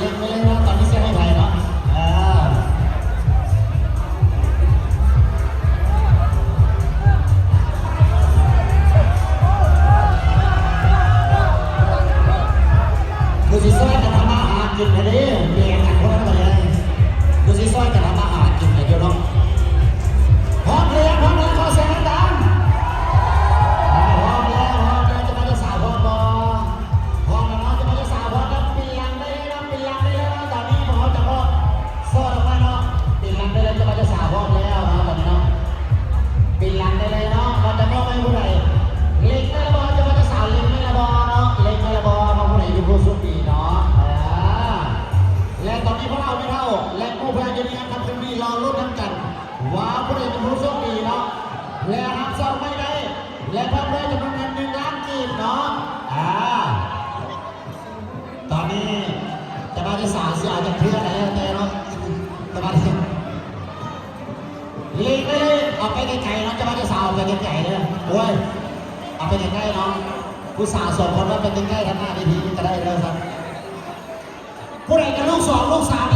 เล็งไปเลยนะตอนนี้เสียให้ไทยเนาะดูสิซอยกันทำอาหารกินกันดิเรียนกันคนละเลยดูสิซอยกันทำอาหารกินกันเดียวเนาะพร้อมเรียนพร้อมแล้วขอเสียงดังพร้อมแล้วจะมาจะสาวพร้อมบอพร้อมแล้วจะมาจะสาวพร้อมแล้วปีหลังได้เลยนะปีหลังได้เลยนะตอนนี้หมอจะบอกโซ่ออกมาเนาะปีหลังได้เลยจะมาจะสาวพร้อมแล้วนะตอนนี้เนาะปีหลังได้เลยเนาะเราจะมอบให้ผู้ใดเล็กไม่ละบอจะมาจะสาวเล็กไม่ละบอเนาะเล็กไม่ละบอมาผู้ใดอยู่ผู้สุดปีเนาะและตอนนี้พวกเราไม่เท่าและผู้พยายามทำสิ่งนี้รอรุ่นน้ำกันว่าผู้ใดเป็นผู้โชคดีเนาะและหักซองไม่ได้และเพิ่มได้จำนวนเงิน1,000,000 กีบเนาะตอนนี้จะมาที่สาวเสียจากเพื่อนอะไรแต่เนาะจะมาที่ลีกเลยเอาไปไกลๆเนาะจะมาที่สาวไปไกลๆเลยโอ้ยเอาไปใกล้ๆเนาะผู้สาวสองคนว่าเป็นใกล้ๆทางหน้าดีๆจะได้เลยครับผู้ใดจะลูก2 ลูก 3